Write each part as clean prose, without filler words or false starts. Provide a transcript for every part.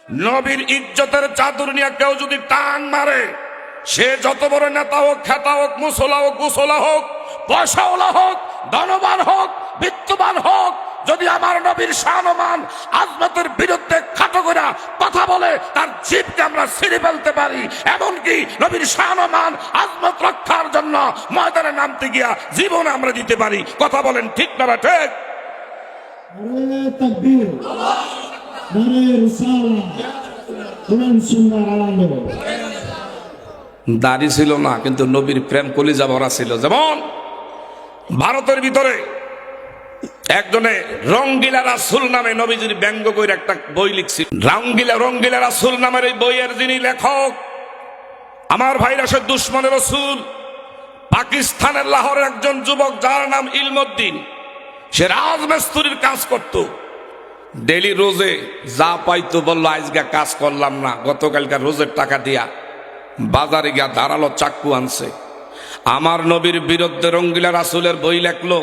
নবীর ইজ্জতের চাদর নিয়ে কেউ যদি টান মারে, সে যত বড় নেতা হোক, খেতা হোক, মুসলা হোক, গুসলা হোক, পয়সাওয়ালা হোক, ধনবান হোক, বিত্তবান হোক, যদি আমার নবীর শানমান আজমতের বিরুদ্ধে খাটো করে কথা বলে, তার জিভকে আমরা ছিঁড়ে ফেলতে পারি। এমনকি নবীর শানমান আজমত রক্ষার জন্য ময়দানে নামতে গিয়া জীবন আমরা দিতে পারি। কথা বলেন ঠিক না ঠিক? তাকবীর, নারে রিসালাত, কোরআন সুন্নাহর আলো। দাড়ি ছিল না, কিন্তু নবীর প্রেম কলিজা ভরা ছিল। যেমন ভারতের ভিতরে একজনে রঙ্গিলা রাসূল নামে নবীজির ব্যঙ্গ করে একটা বই লিখছিল। রঙ্গিলা রাসূল নামের এই বইয়ের যিনি লেখক, আমার ভাইরা, সে দুশ্মনের রাসূল। পাকিস্তানের লাহোরের একজন যুবক, যার নাম ইলমউদ্দিন, সে রাজমিস্ত্রির কাজ করত। ডেলি রোজে যা পাইতো বললো, আজকে কাজ করলাম না, গতকালকার রোজের টাকা দিয়া বাজারে গিয়া ধারালো চাক্কু আনছে। আমার নবীর বিরুদ্ধে রঙ্গিলা রাসূলের বই লেখলো।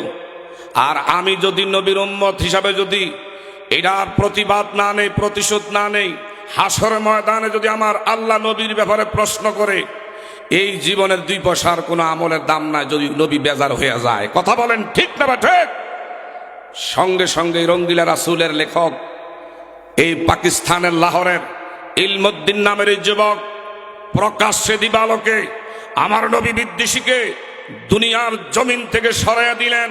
আর আমি যদি নবীর উম্মত হিসাবে যদি এটার প্রতিবাদ না নেই, প্রতিশোধ না নেই, হাসর ময়দানে যদি আমার আল্লাহ নবীর ব্যাপারে প্রশ্ন করে, এই জীবনের 2 পয়সার কোনো আমলের দাম নাই যদি নবী বেজার হয়ে যায়। কথা বলেন ঠিক না ঠিক? সঙ্গে সঙ্গে রঙ্গিলা রাসূলের লেখক, এই পাকিস্তানের লাহোরের ইলমউদ্দিন নামের এই যুবক প্রকাশ্যে দিবালোকে আমার নবী বিদ্বেষীকে দুনিয়ার জমিন থেকে সরাইয়া দিলেন।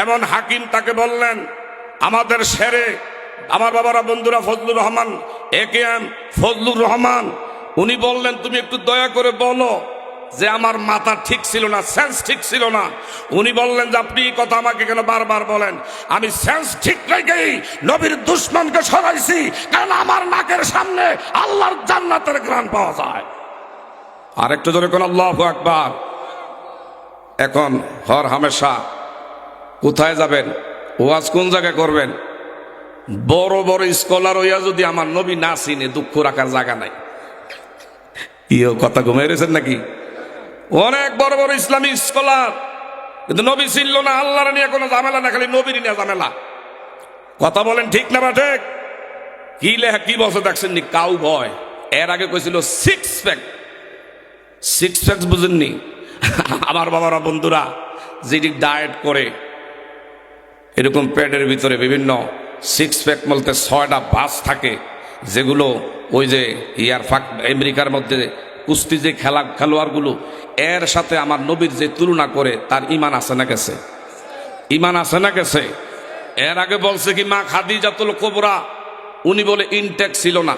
এমন হাকিম তাকে বললেন, আমাদের শেরে, আমার বাবারা, বন্ধুরা, ফজলুর রহমান, AKM ফজলুর রহমান, উনি বললেন, তুমি একটু দয়া করে বলো যে আমার মাথা ঠিক ছিল না, সেন্স ঠিক ছিল না। উনি বললেন যে আপনি এই কথা আমাকে কেন বারবার বলেন? আমি সেন্স ঠিক রেখেই নবীর দুশমনকে সরাইছি, কারণ আমার নাকের সামনে আল্লাহর জান্নাতের ঘ্রাণ পাওয়া যায়। আর একটু জোরে কোন আল্লাহু আকবার। এখন হর হামেশা কোথায় যাবেন, ওয়াজ কোন জায়গায় করবেন? বড় বড় স্কলার হইয়া যদি আমার নবী না চিনে, দুঃখ রাখার জায়গা নাই। ইও কথা ঘুমাই রয়েছেন নাকি? অনেক বড় বড় ইসলামিক স্কলার, কিন্তু নবী চিনল না, আল্লাহর নিয়ে কোনো ঝামেলা না, খালি নবীর নিয়ে ঝামেলা। কথা বলেন ঠিক না বা ঠিক? কি লেখা, কি বলছে দেখছেন নি? কাউ ভয়। এর আগে কইছিল 6 প্যাক বুঝেননি? আমার বাবারা, বন্ধুরা, যেটি ডায়েট করে, এরকম পেটের ভিতরে বিভিন্ন 6 প্যাক বলতে 6টা বাস থাকে, যেগুলো ওই যে আমেরিকার মধ্যে কুস্তি যে খেলোয়াড়গুলো, এর সাথে আমার নবীর যে তুলনা করে, তার ইমান আছে না গেছে? ইমান আছে না গেছে? এর আগে বলছে কি, মা খাদিজাতুল কুবরা, উনি বলে ইনটেক ছিল না।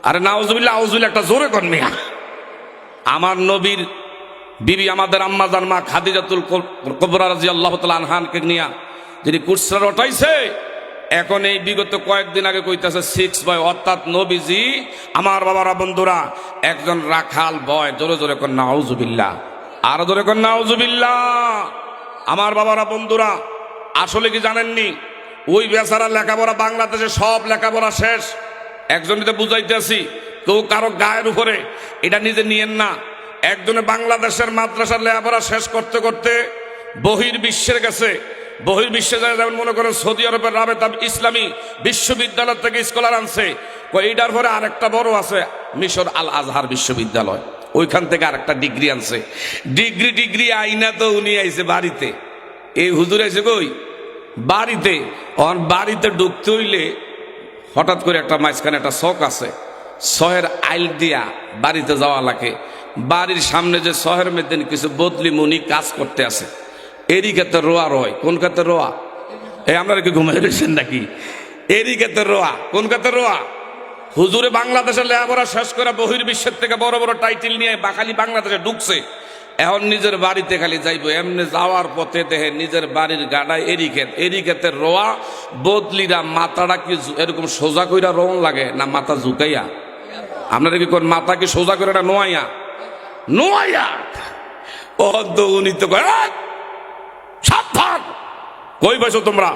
আরে নাউজুবিল্লাহ, আউজুবিল্লাহ, একটা জোরে কর মিয়া। আমার নবীর বিবি, আমাদের আম্মাজান মা খাদিজাতুল কুবরা রাদিয়াল্লাহু তাআলা আনহাকে নিয়া যিনি কুরসা উঠাইছে, এখন এই বিগত কয়েকদিন আগে কইতাছে 6 বয়, অর্থাৎ নবীজি, আমার বাবারা, বন্ধুরা, একজন রাখাল বয়। জোরে জোরে কর নাউজুবিল্লাহ, আরো জোরে কর নাউজুবিল্লাহ। আমার বাবারা, বন্ধুরা, আসলে কি জানেননি, ওই বেচারা লেখাপড়া, বাংলাদেশে সব লেখাপড়া শেষ। একজনকে বুঝাইতেছি, কেউ কারো গায়ের উপরে এটা নিজে নিয়েন না। একজনে বাংলাদেশের মাদ্রাসার লেখাপড়া শেষ করতে করতে বহির্বিশ্বের গেছে। বহির্বিশ্বে যায়, যেমন মনে করেন সৌদি আরবের রাবেতা ইসলামী বিশ্ববিদ্যালয় থেকে স্কলার আনছে। এইটার পরে আরেকটা বড় আছে, মিশর আল আজহার বিশ্ববিদ্যালয়, ওইখান থেকে আরেকটা ডিগ্রি আনছে। ডিগ্রি আইনা তো উনি আইছে বাড়িতে। এই হুজুর আইছে কই? বাড়িতে। বাড়িতে ঢুকতে হইলে হঠাৎ করে একটা মাঝখানে একটা শখ আছে, শহের আইল দিয়া বাড়িতে যাওয়া লাগে। বাড়ির সামনে যে শহের মধ্যে কিছু বদলি মুনি কাজ করতে আছে, এরই ক্ষেত্রে রোয়া রয়। কোন ক্ষেত্রে রোয়া? এই আপনারা কি ঘুমাই রয়েছেন নাকি? এরই ক্ষেত্রে রোয়া। কোন ক্ষেত্রে রোয়া? হুজুরে বাংলাদেশের লেখাপড়া শেষ করে বহির্বিশ্বের থেকে বড় বড় টাইটেল নিয়ে খালি বাংলাদেশে ঢুকছে। এখন নিজের বাড়িতে খালি যাইব, এমনি যাওয়ার পথে দেখে নিজের বাড়ির গাড়ায় এরই ক্ষেত্রে রোয়া। বদলিরা মাথাটা কি এরকম সোজা কইরা রোন লাগে, না মাথা ঝুঁকাইয়া? আপনারা কি কোন মাথা কি সোজা করে নোয়াইয়া? ও তো উনি তো সাবধান, কই বসো তোমরা?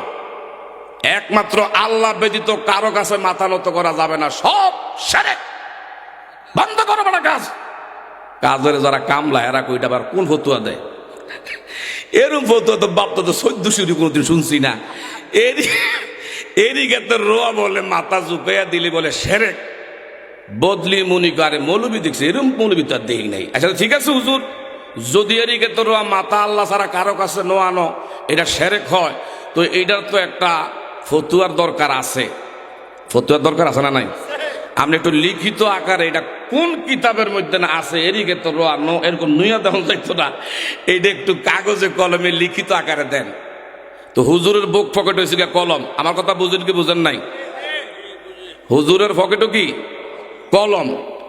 একমাত্র আল্লাহ ব্যতীত কারো কাছে মাথা নত করা যাবে না, সব শিরক। বন্ধ করো বড় কাজ। কাজের যারা কামলা, এরা কইটা আবার কোন ফতুয়া দেয়? এরম ফতুয়া তো বাপ তো 1400 কোনোদিন শুনছি না। এদিকে তো রোয়া বলে মাথা ঝুঁকাইয়া দিলি বলে সেরেক, বদলি মুনি করে মৌলবি দেখছে, এরকম মৌলবি তো আর দেখি নাই। আচ্ছা ঠিক আছে হুজুর, যদি এদিকে তো রোয়া মাথা আল্লাহ ছাড়া কারো কাছে নোয়ানো এটা সেরেক হয়, তো এইটার তো একটা ফতুয়ার দরকার আছে। ফতুয়ার দরকার আছে না নাই? আপনি একটু লিখিত আকারে এটা কোন কিতাবের মধ্যে না আছে এদিকে তো রোয়া নো এরকম নুইয়া দেওয়া যাইতো না, এইটা একটু কাগজে কলমে লিখিত আকারে দেন। তো হুজুরের বুক পকেট হয়েছে গিয়া কলম। আমার কথা বুঝেন কি বুঝেন নাই? হুজুরের পকেটও কি কলম।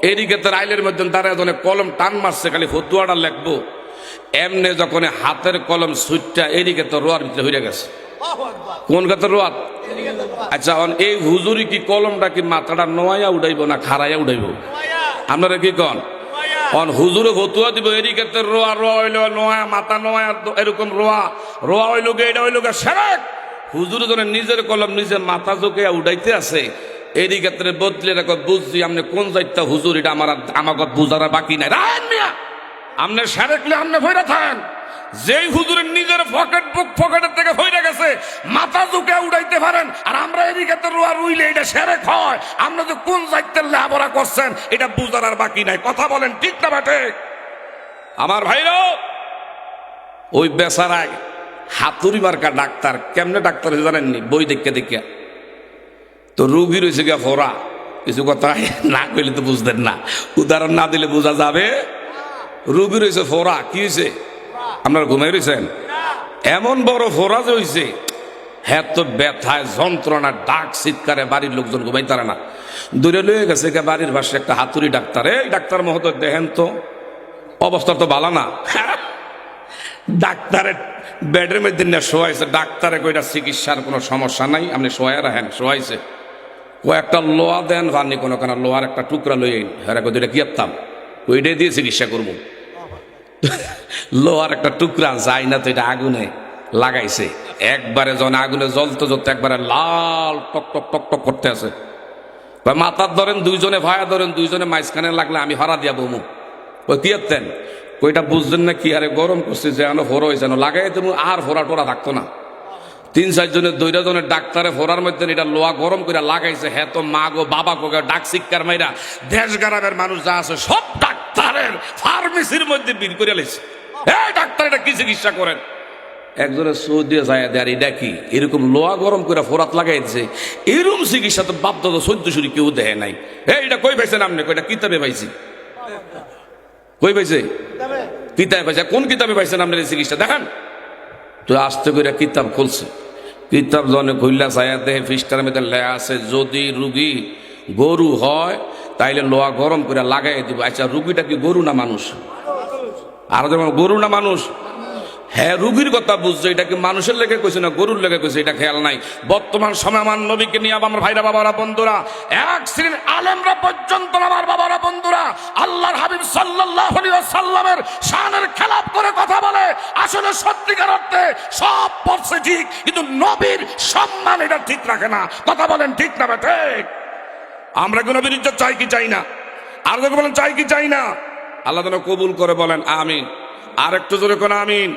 এদিকে তো রাইলের মধ্যে তারা এজনে কলম টান মারছে খালি ফতুয়াটা লেখবো, এমনে যখন হাতের কলম সুইটটা এদিকে তো রোয়ার ভিতরে হইয়া গেছে। কোন গাতে রোয়াত? আচ্ছা এই হুজুরি কি কলমটা কি মাথাটা নোয়াইয়া উঠাইব না খাড়াইয়া উঠাইব? আপনারা কি কন? হুজুরে ফতুয়া দিব এদিকে তো রোয়া রোয়া হইল নোয়া মাথা নোয়া এরকম রোয়া রোয়া হইল গে এটা হইল গে সেরেক। হুজুরে যখন নিজের কলম নিজের মাথা ঝুঁকিয়া উঠাইতে আছে এরই ক্ষেত্রে বদলে রাখো বুঝছি আপনি কোন যাইতা হুজুর এটা আমাকে বুঝার বাকি নাই। রায়ন মিয়া আপনি সেরেকলে আপনি ভইরা থাকেন, যেই হুজুরের নিজের পকেট বুক পকেটের থেকে ভইরা গেছে মাথা ঝুঁকে উঠাইতে পারেন, আর আমরা এদিকে তো রোয়া রুইলে এটা সেরেক হয়। আপনি যে কোন যাইতে লেহাপড়া করছেন এটা বুঝার আর বাকি নাই। কথা বলেন ঠিক না বেটে? আমার ভাইরা ওই বেচারায় হাতুড়ি মার্কা ডাক্তার, কেমনে ডাক্তার জানেননি? বই দেখে দেখে তো রুগী রয়েছে গিয়া ফোরা, কিছু কথা না কইলে তো বুঝতেন না, উদাহরণ না দিলে বোঝা যাবে। রুগী রয়েছে ফোরা, কি হয়েছে? আপনারা ঘুমাই রয়েছেন? এমন বড় ফোরা যে হয়েছে, হ্যাঁ তো ব্যথায় যন্ত্রণা ডাক চিৎকারে বাড়ির লোকজন ঘুমাইতে পারে না। দূরে লয়ে গেছে বাড়ির পাশে একটা হাতুড়ি ডাক্তার। এই ডাক্তার মহোদয় দেখেন তো অবস্থা তো ভালো না। ডাক্তারের বেডের মধ্যে না শোয়াইছে, ডাক্তারে কইটা চিকিৎসার কোনো সমস্যা নাই, আপনি শোয়া রাখেন। শোয়াইছে কয়েকটা লোহা দেন ভানি কোনো কেন লোহার একটা টুকরা লই হ্যাঁ দুইটা কি আত্মাম ওইটাই দিয়ে চিকিৎসা করবো। লোহার একটা টুকরা যায় না তো এটা আগুনে লাগাইছে, একবারে যখন আগুনে জ্বলতে জ্বলতে একবারে লাল টক টক টক টক করতে আছে। মাথার ধরেন দুইজনে, ভায়া ধরেন দুইজনে, মাঝখানে লাগলে আমি হরা দিয়া বমু। ওই কি আত্তেন ওইটা বুঝলেন না কি? আরে গরম করছে যেন ফোরা হয়েছে লাগাই তুমি আর ফোরা টোরা থাকতো না। 3-4 জনের 2 জনের ডাক্তারে ফোরার মধ্যে এটা লোহা গরম করে লাগাইছে। হ্যাঁ তো মা গো বাবা গো ডাক শিক্ষার মাইরা দেশ গ্রামের মানুষ যা আছে সব ডাক্তারের ফার্মেসির মধ্যে বিল করে লেছে। এই ডাক্তার এটা কি চিকিৎসা করেন? একজনের সৌদি যায় আর এটা কি এরকম লোহা গরম করে ফোরাত লাগাইছে, এরকম চিকিৎসা তো বাপ দাদা 1400 কেউ দেখে নাই। এইটা কই পাইছেন আপনি? কইটা কিতাবে পাইছি। কই পাইছে? কিতাবে পাইছে। কোন কিতাবে পাইছেন আপনার এই চিকিৎসা দেখান তো? আস্তে করে কিতাব খুলছে, কিতাব জনে খুললা ছায়া দেহে ফিস্টার মধ্যে লেয়া আছে যদি রুগী গরু হয় তাইলে লোহা গরম করে লাগাই দিব। আচ্ছা রুগীটা কি গরু না মানুষ? আর যেমন গরু না মানুষ? হ্যাঁ রুগীর কথা বুঝছো, এটা কি মানুষের লেগে কইছে না গরুর লেগে কইছে এটা খেয়াল নাই। বর্তমান সময় আমার নবীকে নিয়ে আমার ভাইরা বাবারা বন্ধুরা, এক শ্রেণীর আলেমরা পর্যন্ত আমার বাবারা বন্ধুরা আল্লাহর হাবিব সাল্লাল্লাহু আলাইহি ওয়াসাল্লামের শানের খেলাফ করে কথা বলে। আসলে সত্যিকার অর্থে সব পড়ছে ঠিক, কিন্তু নবীর সম্মান এটা ঠিক রাখে না। কথা বলেন ঠিক না বেটে? আমরা কি নবীর ইজ্জত চাই কি চাই না? আর বলেন চাই কি চাই না? আল্লাহ যেন কবুল করে বলেন আমিন। আর একটু জোরে কোন আমিন।